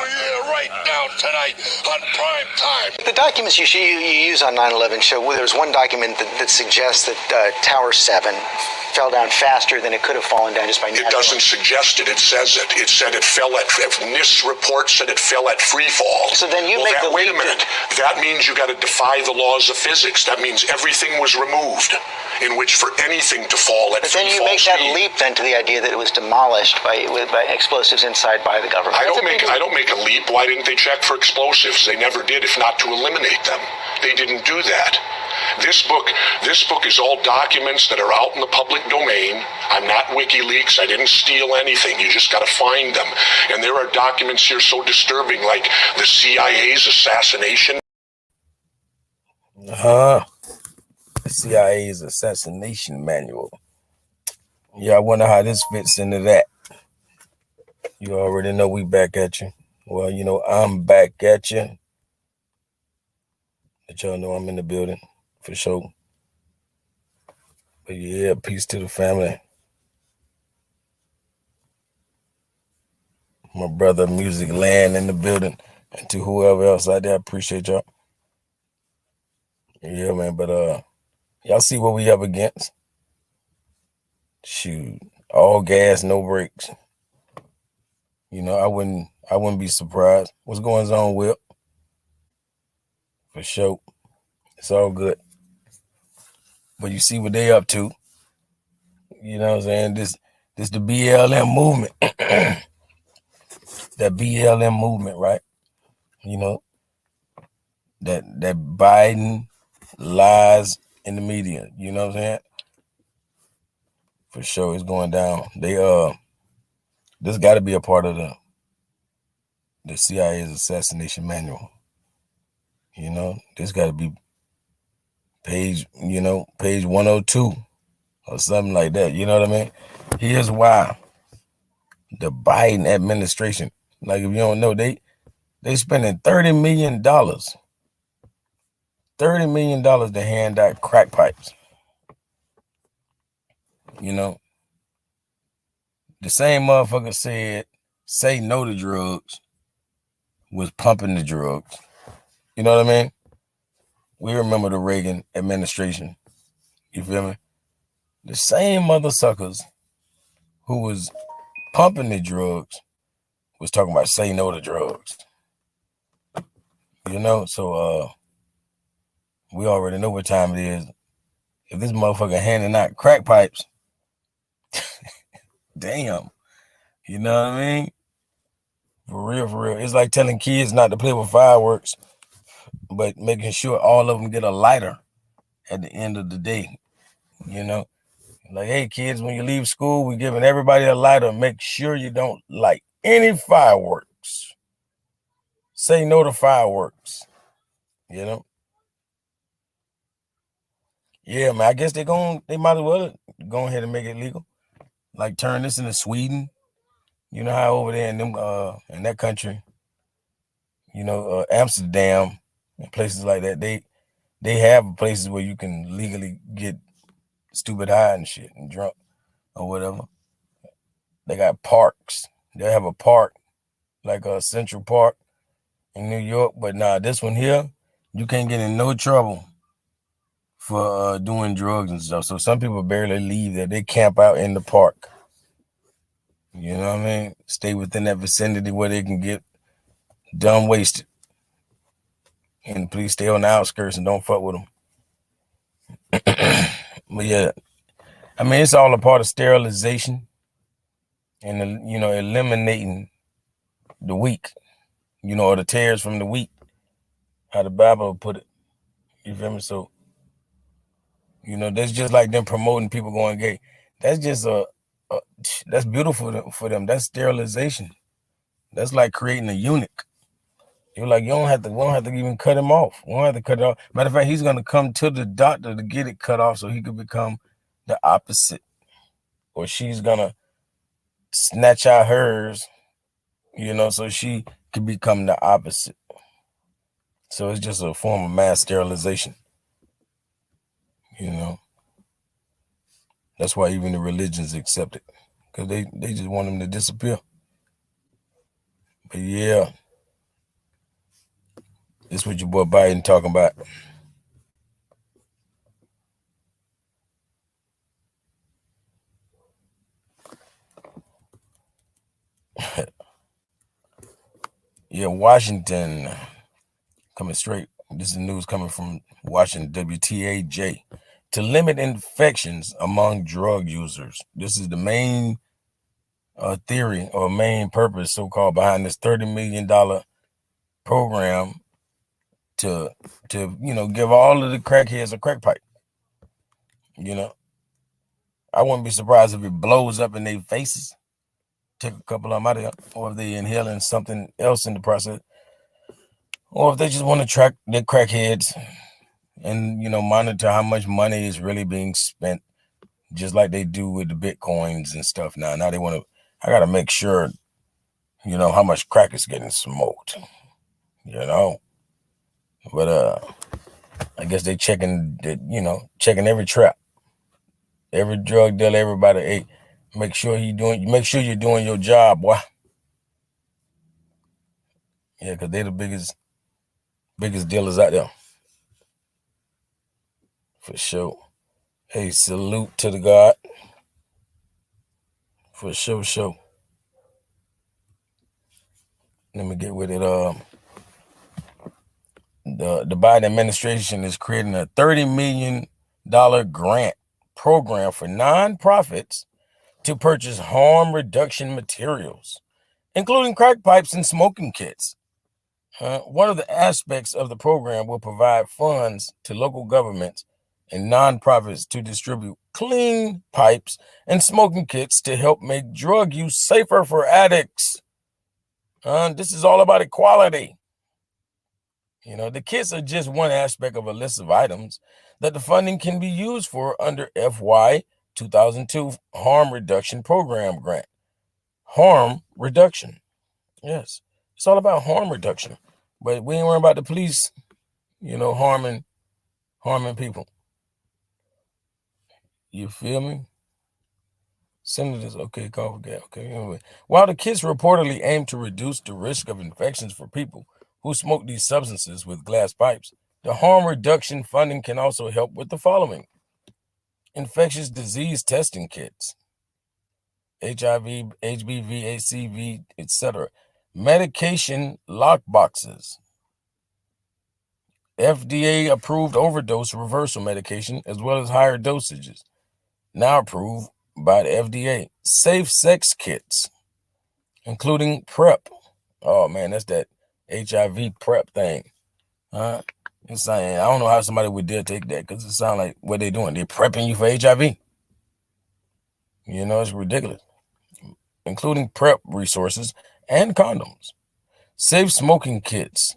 yeah, right now, tonight, on prime time. The documents you use on 9/11 show, well, there's one document that suggests that Tower 7 fell down faster than it could have fallen down just by natural. It doesn't suggest it. It says it. It said it fell at. NIST report said it fell at free fall. So then you make the wait a minute. That means you got to defy the laws of physics. That means everything was removed, in which for anything to fall at free fall. But then you make that leap then to the idea that it was demolished by explosives inside by the government. I don't make a leap. Why didn't they check for explosives? They never did, if not to eliminate them. They didn't do that. This book is all documents that are out in the public domain. I'm not WikiLeaks. I didn't steal anything. You just got to find them. And there are documents here so disturbing, like the CIA's assassination. The CIA's assassination manual. Yeah, I wonder how this fits into that. You already know we back at you. Well, you know, I'm back at you. Let y'all know I'm in the building. For sure. But yeah, peace to the family. My brother Music Land in the building. And to whoever else out there, I appreciate y'all. Yeah, man, but y'all see what we up against? Shoot. All gas, no brakes. You know, I wouldn't be surprised. What's going on, Will? For sure. It's all good. But you see what they up to. You know what I'm saying? This the BLM movement. That BLM movement, right? You know, that Biden lies in the media. You know what I'm saying? For sure, it's going down. They this got to be a part of the CIA's assassination manual. You know, this got to be page 102 or something like that. You know what I mean? Here's why the Biden administration, like if you don't know, they spending $30 million to hand out crack pipes. You know, the same motherfucker said, say no to drugs, was pumping the drugs. You know what I mean? We remember the Reagan administration. You feel me? The same mother suckers who was pumping the drugs was talking about say no to drugs. You know, so we already know what time it is. If this motherfucker handing out crack pipes, damn. You know what I mean? For real. It's like telling kids not to play with fireworks, but making sure all of them get a lighter at the end of the day. You know? Like, hey, kids, when you leave school, we're giving everybody a lighter. Make sure you don't light any fireworks. Say no to fireworks. You know? Yeah, man, I guess they might as well go ahead and make it legal. Like turn this into Sweden. You know how over there in them in that country, you know, Amsterdam and places like that, they have places where you can legally get stupid high and shit and drunk or whatever. They got parks. They have a park, like a Central Park in New York. But nah, this one here, you can't get in no trouble for doing drugs and stuff. So some people barely leave there. They camp out in the park. You know what I mean? Stay within that vicinity where they can get dumb wasted. And please stay on the outskirts and don't fuck with them. But yeah, I mean, it's all a part of sterilization and, you know, eliminating the weak, you know, or the tares from the wheat, how the Bible put it. You feel me? So, you know, that's just like them promoting people going gay. That's just that's beautiful for them. That's sterilization. That's like creating a eunuch. You're like, we don't have to even cut him off. We don't have to cut it off. Matter of fact, he's gonna come to the doctor to get it cut off so he could become the opposite. Or she's gonna snatch out hers, you know, so she could become the opposite. So it's just a form of mass sterilization. You know. That's why even the religions accept it. Because they just want them to disappear. But yeah, That's what your boy Biden talking about. Yeah, Washington coming straight. This is news coming from Washington, WTAJ. To limit infections among drug users. This is the main theory or main purpose, so-called, behind this $30 million program to give all of the crackheads a crack pipe. I wouldn't be surprised if it blows up in their faces, take a couple of them out of there, or if they inhaling something else in the process, or if they just want to track the crackheads and monitor how much money is really being spent, just like they do with the Bitcoins and stuff. Now they want to. I gotta make sure, how much crack is getting smoked. But I guess they checking every trap, every drug dealer, everybody. Hey, make sure you're doing your job, boy. Yeah, because they're the biggest dealers out there. For sure. Hey, salute to the God. For sure. Let me get with it. The Biden administration is creating a $30 million grant program for nonprofits to purchase harm reduction materials, including crack pipes and smoking kits. One of the aspects of the program will provide funds to local governments and nonprofits to distribute clean pipes and smoking kits to help make drug use safer for addicts. This is all about equality. The kits are just one aspect of a list of items that the funding can be used for under FY 2002 Harm Reduction Program grant. Harm reduction. Yes, it's all about harm reduction. But we ain't worrying about the police, harming people. You feel me? Senators, okay, call for gas. Okay, anyway. While the kits reportedly aim to reduce the risk of infections for people who smoke these substances with glass pipes, the harm reduction funding can also help with the following: infectious disease testing kits, HIV, HBV, HCV, etc., medication lock boxes, FDA approved overdose reversal medication, as well as higher dosages, now approved by the FDA, safe sex kits, including PrEP. Oh man, that's that HIV PrEP thing. It's saying, I don't know how somebody would dare take that, because it sounds like what they're doing. They're prepping you for HIV. It's ridiculous. Including PrEP resources and condoms, safe smoking kits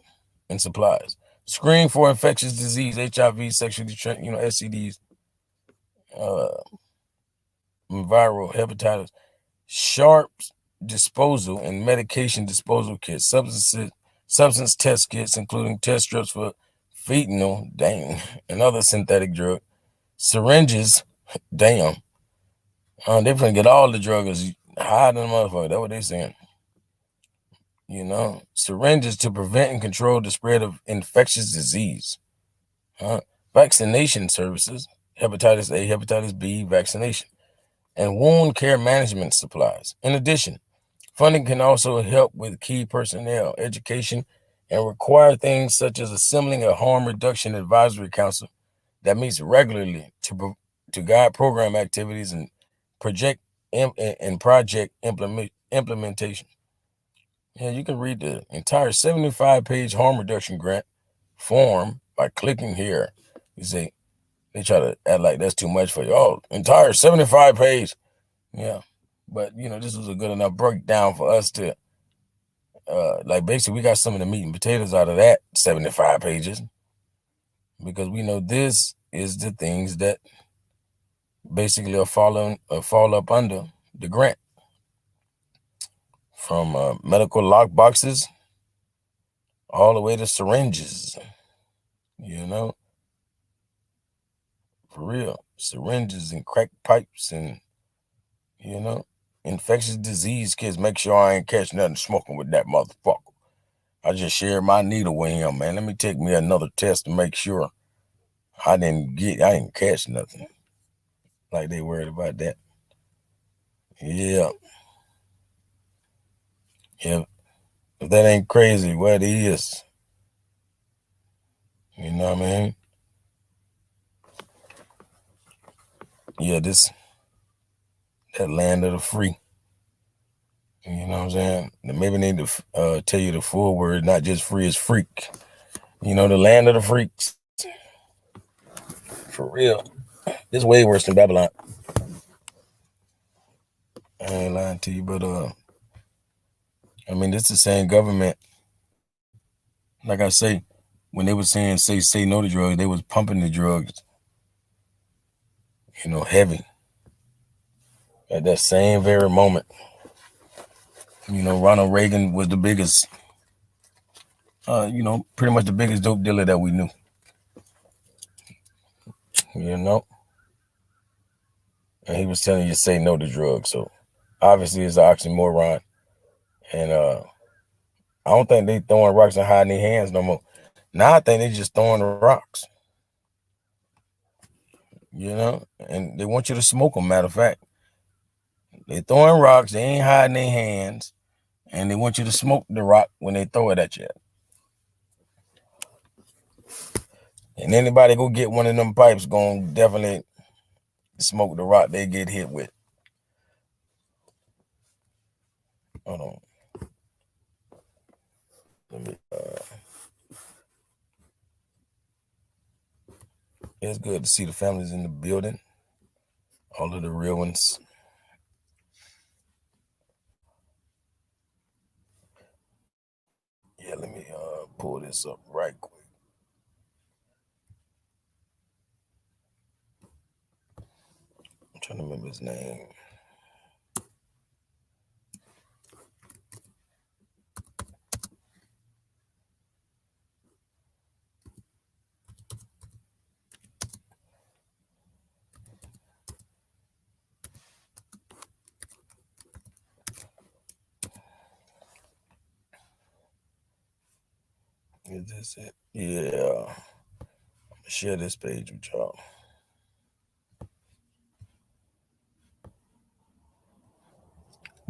and supplies, screen for infectious disease, HIV, sexually transmitted, STDs, viral hepatitis, sharps disposal and medication disposal kits, substance test kits, including test strips for fentanyl, and other synthetic drug, syringes, they're gonna get all the druggers higher than the motherfucker. That's what they're saying. Syringes to prevent and control the spread of infectious disease, vaccination services, hepatitis A, hepatitis B vaccination, and wound care management supplies. In addition, funding can also help with key personnel education and require things such as assembling a harm reduction advisory council that meets regularly to guide program activities and project implementation. Yeah, you can read the entire 75-page harm reduction grant form by clicking here. You see, they try to act like that's too much for you. Oh, entire 75-page. Yeah, but this was a good enough breakdown for us to, basically we got some of the meat and potatoes out of that 75 pages, because we know this is the things that basically fall up under the grant, from medical lock boxes all the way to syringes. For real, syringes and crack pipes and infectious disease kits. Make sure I ain't catch nothing smoking with that motherfucker. I just shared my needle with him, man. Let me take me another test to make sure I didn't catch nothing. Like they worried about that. Yeah. If that ain't crazy, what it is. You know what I mean? Yeah, that land of the free. You know what I'm saying? Maybe need to tell you the full word, not just free, it's freak. You know, the land of the freaks. For real. It's way worse than Babylon. I ain't lying to you, but I mean, it's the same government. Like I say, when they were saying say no to drugs, they was pumping the drugs, you know, heavy. At that same very moment. You know, Ronald Reagan was the biggest, you know, pretty much the biggest dope dealer that we knew. You know? And he was telling you to say no to drugs. So obviously it's an oxymoron. And I don't think they throwing rocks and hiding their hands no more. Now I think they just throwing the rocks. You know? And they want you to smoke them, matter of fact. They throwing rocks, they ain't hiding their hands, and they want you to smoke the rock when they throw it at you. And anybody go get one of them pipes gonna definitely smoke the rock they get hit with. Hold on. Let me, it's good to see the families in the building. All of the real ones. Yeah, let me pull this up right quick. I'm trying to remember his name. Is this it? Yeah. I'm gonna share this page with y'all.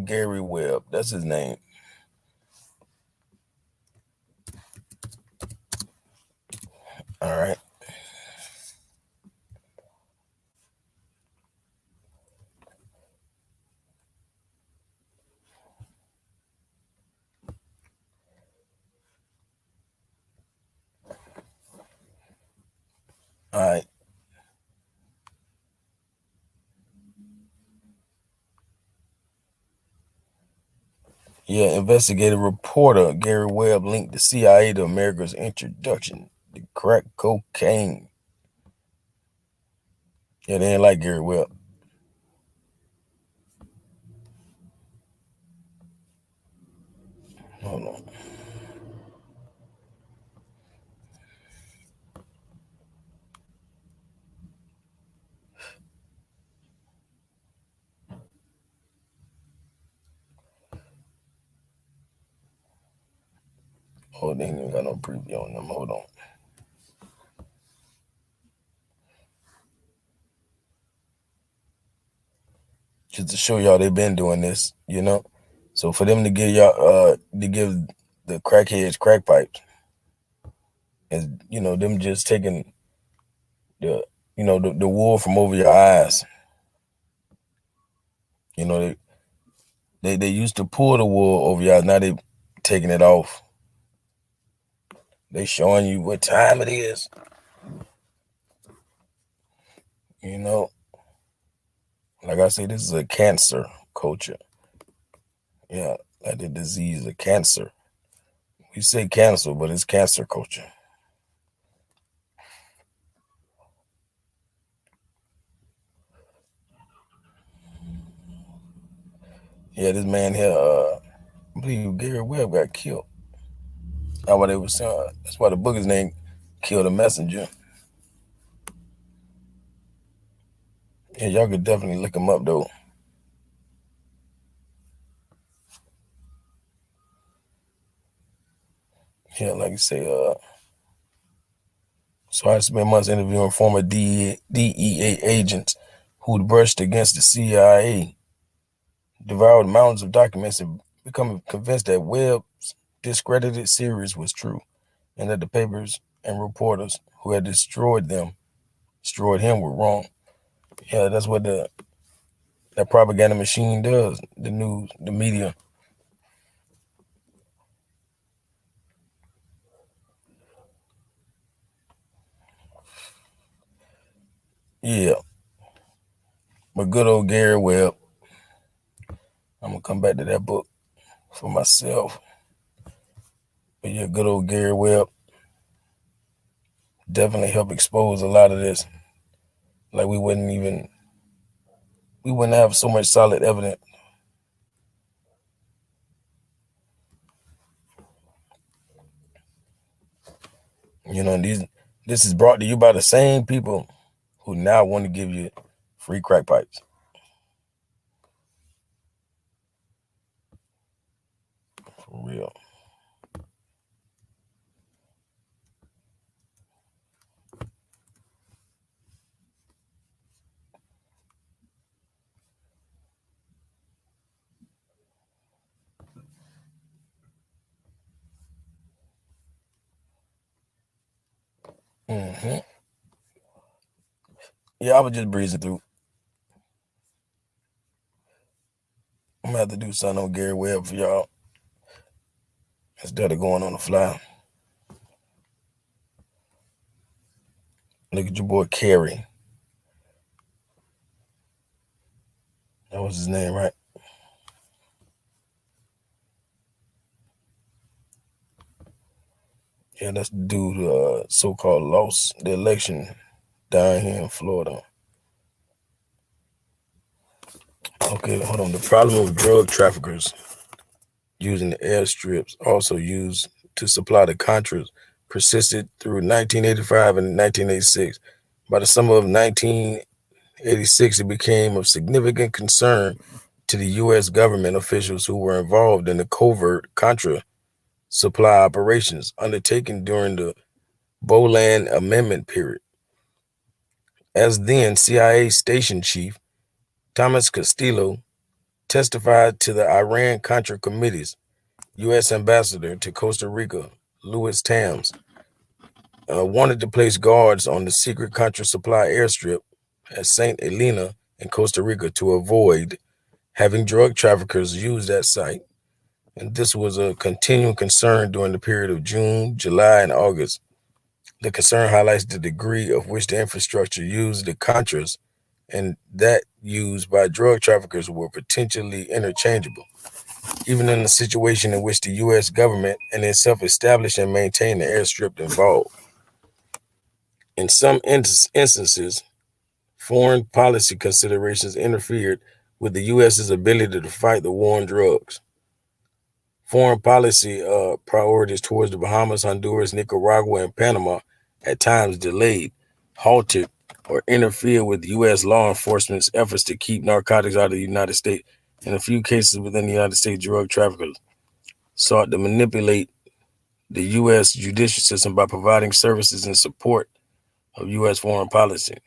Gary Webb, that's his name. All right. All right. Yeah, investigative reporter Gary Webb linked the CIA to America's introduction to crack cocaine. Yeah, they ain't like Gary Webb. Hold on. Oh, they ain't even got no preview on them. Hold on. Just to show y'all they've been doing this, you know. So for them to give y'all to give the crackheads crack pipes, is, you know, them just taking the, you know, the wool from over your eyes. You know, they used to pull the wool over your eyes, now they taking it off. They showing you what time it is. You know, like I say, this is a cancer culture. Yeah, like the disease of cancer. We say cancer, but it's cancer culture. Yeah, this man here, I believe Gary Webb got killed. That's why they were saying. That's why the book is named "Kill the Messenger." Yeah, y'all could definitely look him up though. Yeah, like you say, so I spent months interviewing former DEA agents who'd brushed against the CIA, devoured mountains of documents, and become convinced that Webb's discredited series was true, and that the papers and reporters who had destroyed him were wrong. Yeah, that's what that propaganda machine does. The news, the media. Yeah, but good old Gary Webb. I'm gonna come back to that book for myself. But yeah, good old Gary Webb definitely helped expose a lot of this. Like we wouldn't have so much solid evidence. You know, this is brought to you by the same people who now want to give you free crack pipes. For real. Mm-hmm. Yeah, I was just breezing through. I'm gonna have to do something on Gary Webb for y'all instead of going on the fly. Look at your boy Kerry. That was his name, right? Yeah, that's the dude so-called lost the election down here in Florida. Okay, hold on. The problem with drug traffickers using the airstrips also used to supply the Contras persisted through 1985 and 1986. By the summer of 1986, it became of significant concern to the U.S. government officials who were involved in the covert Contra supply operations undertaken during the Boland Amendment period. As then CIA Station Chief Thomas Castillo testified to the Iran-Contra Committee's U.S. Ambassador to Costa Rica, Louis Tams, wanted to place guards on the secret Contra supply airstrip at St. Helena in Costa Rica to avoid having drug traffickers use that site. And this was a continuing concern during the period of June, July, and August. The concern highlights the degree of which the infrastructure used the Contras and that used by drug traffickers were potentially interchangeable, even in a situation in which the U.S. government and itself established and maintained the airstrip involved. In some instances, foreign policy considerations interfered with the U.S.'s ability to fight the war on drugs. Foreign policy priorities towards the Bahamas, Honduras, Nicaragua, and Panama at times delayed, halted, or interfered with U.S. law enforcement's efforts to keep narcotics out of the United States. In a few cases within the United States, drug traffickers sought to manipulate the U.S. judicial system by providing services in support of U.S. foreign policy,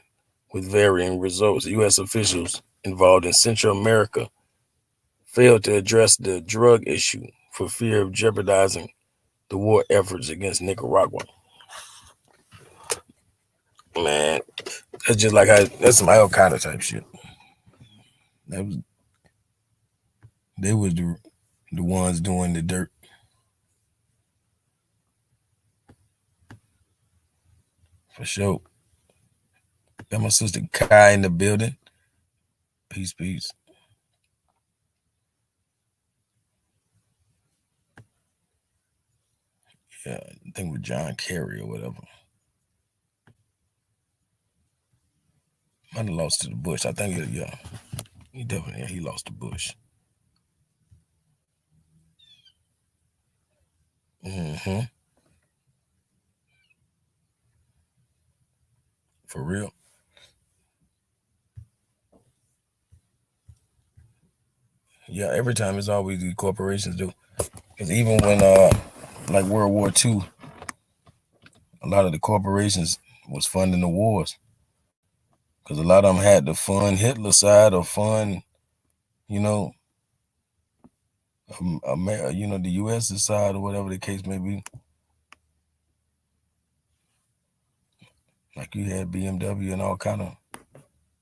with varying results. U.S. officials involved in Central America failed to address the drug issue for fear of jeopardizing the war efforts against Nicaragua. Man, that's just like that's some Al Qaeda type shit. They was the ones doing the dirt. For sure. Got my sister Kai in the building. Peace, peace. Yeah, I think with John Kerry or whatever. Might have lost to the Bush. I think, yeah. He definitely, he lost to Bush. Mm-hmm. For real. Yeah, every time it's always the corporations do. Because even when like World War II, a lot of the corporations was funding the wars because a lot of them had to fund Hitler side or fund, you know, the U.S. side or whatever the case may be. Like you had BMW and all kind of.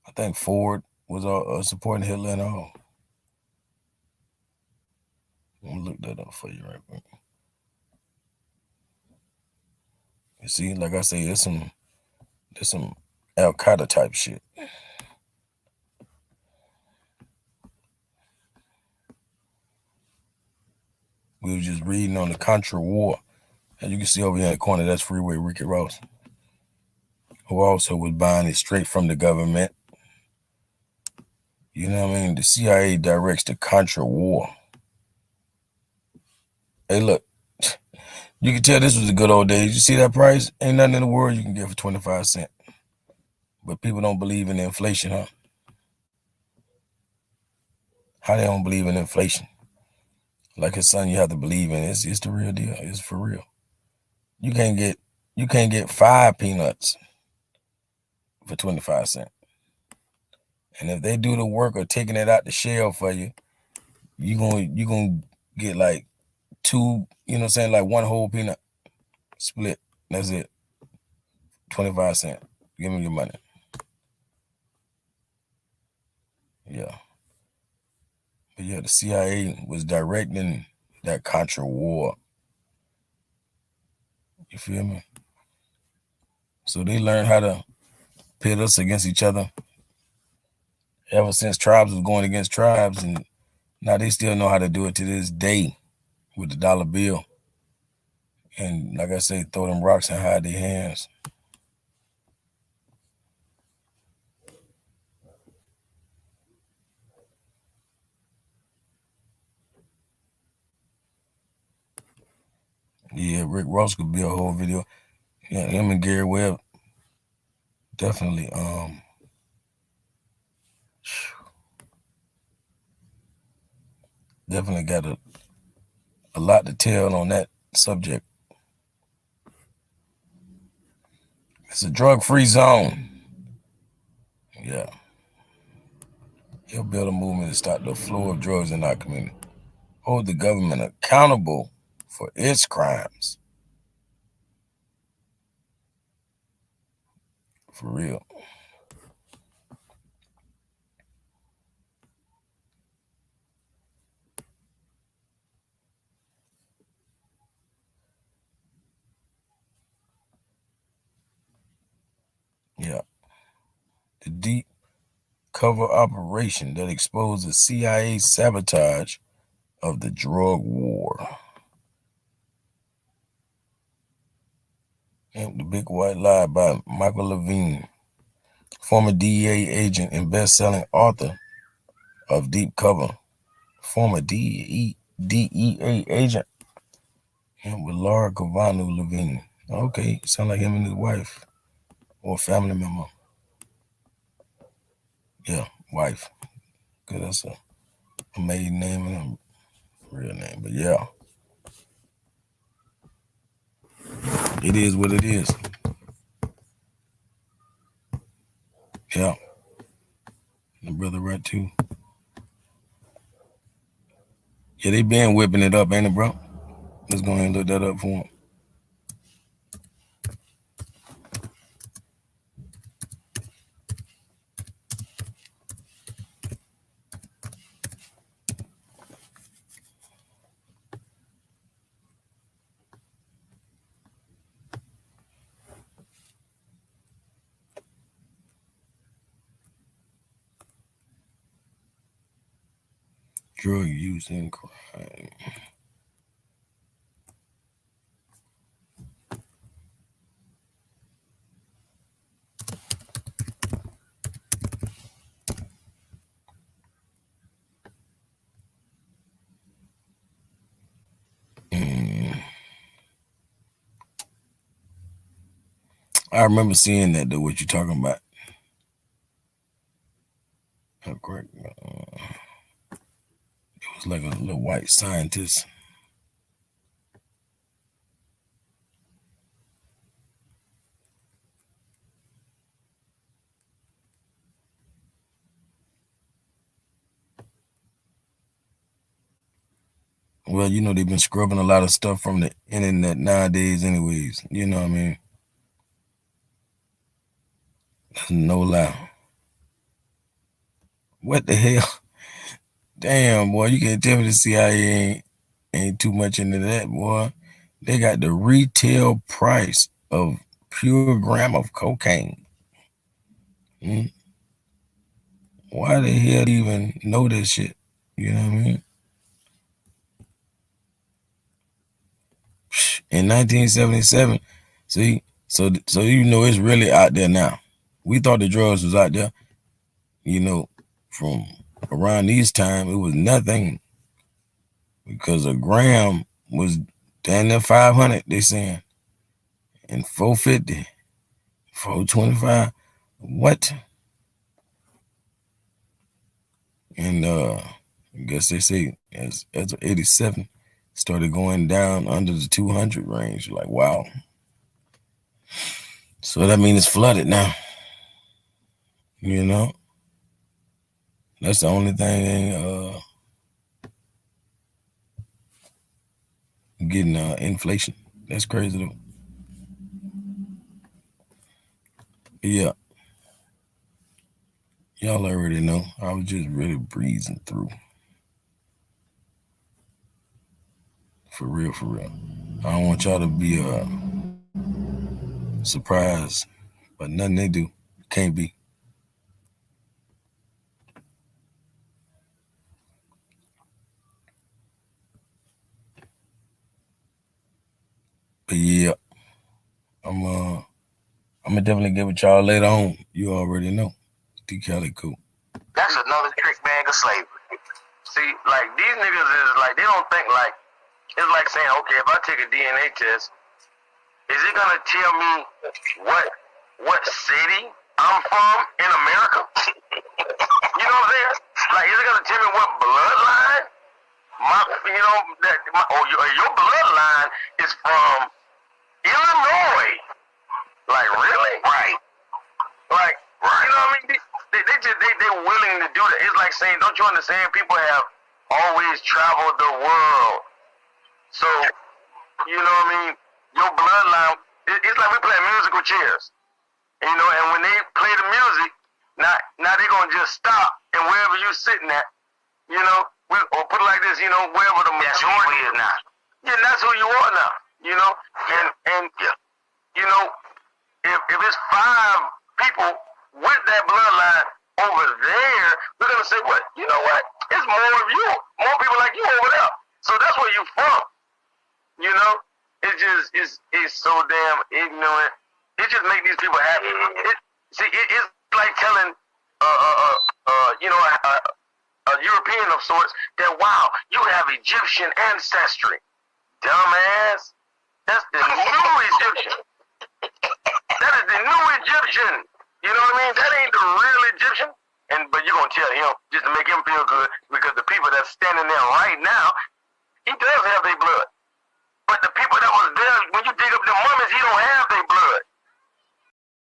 I think Ford was all supporting Hitler and all. I'm gonna look that up for you right quick. You see, like I say, there's some Al Qaeda type shit. We were just reading on the Contra War. And you can see over here in the corner, that's Freeway Ricky Ross, who also was buying it straight from the government. You know what I mean? The CIA directs the Contra War. Hey, look, you can tell this was the good old days. You see that price? Ain't nothing in the world you can get for 25 cents. But people don't believe in inflation, huh? How they don't believe in inflation? Like his son, you have to believe in it. It's the real deal. It's for real. You can't get 5 peanuts for 25 cents. And if they do the work of taking it out the shell for you, you gonna get like 2, you know what I'm saying, like 1 whole peanut split. That's it. 25 cents. Give me your money. Yeah. But yeah, the CIA was directing that Contra War. You feel me? So they learned how to pit us against each other ever since tribes was going against tribes, and now they still know how to do it to this day with the dollar bill. And like I say, throw them rocks and hide their hands. Yeah, Rick Ross could be a whole video. Yeah, him and Gary Webb definitely definitely got a lot to tell on that subject. It's a drug-free zone. Yeah. He'll build a movement to stop the flow of drugs in our community. Hold the government accountable for its crimes. For real. Yeah. The deep cover operation that exposed the CIA sabotage of the drug war. And The Big White Lie by Michael Levine, former DEA agent and best-selling author of Deep Cover. Former DEA agent and with Laura Kavanaugh Levine. Okay, sound like him and his wife or a family member. Yeah, wife. Because that's a maiden name and a real name. But yeah, it is what it is. Yeah. The brother right too. Yeah, they been whipping it up, ain't it, bro? Let's go ahead and look that up for him. Drug use and crime. I remember seeing that though, what you're talking about. Correct. It was like a little white scientist. Well, you know, they've been scrubbing a lot of stuff from the internet nowadays anyways. You know what I mean? No lie. What the hell? Damn, boy, you can't tell me the CIA ain't too much into that, boy. They got the retail price of pure gram of cocaine. Why the hell do you even know this shit? You know what I mean? In 1977, see, so you know it's really out there now. We thought the drugs was out there, you know, from around these time, it was nothing, because a gram was down there 500, they saying, and 450, 425, what? And I guess they say as 87 started going down under the 200 range. You're like, wow. So that means it's flooded now. You know, that's the only thing getting inflation. That's crazy though. Yeah, y'all already know. I was just really breezing through. For real, for real. I don't want y'all to be surprised, but nothing they do can't be. But yeah, I'm gonna definitely get with y'all later on. You already know. D. Cali cool. That's another trick bag of slavery. See, like these niggas is like, they don't think like, it's like saying, okay, if I take a DNA test, is it gonna tell me what city I'm from in America? You know what I'm saying? Like, is it gonna tell me what bloodline? Your bloodline is from Illinois. Like, really? Right. Like, you know what I mean? They're willing to do that. It's like saying, don't you understand? People have always traveled the world. So, you know what I mean? Your bloodline, it's like we play musical chairs. You know, and when they play the music, now they're going to just stop, and wherever you're sitting at, you know, or put it like this, you know, wherever the majority is now. Yeah, that's who you are now, you know? And you know, if it's 5 people with that bloodline over there, we're going to say, what? You know what? It's more of you, more people like you over there. So that's where you're from, you know? It's so damn ignorant. It just makes these people happy. It's like telling, you know, a European of sorts that, wow, you have Egyptian ancestry. Dumbass. That's the new Egyptian. That is the new Egyptian. You know what I mean? That ain't the real Egyptian. But you're going to tell him just to make him feel good, because the people that's standing there right now, he does have their blood. But the people that was there, when you dig up the mummies, he don't have their blood.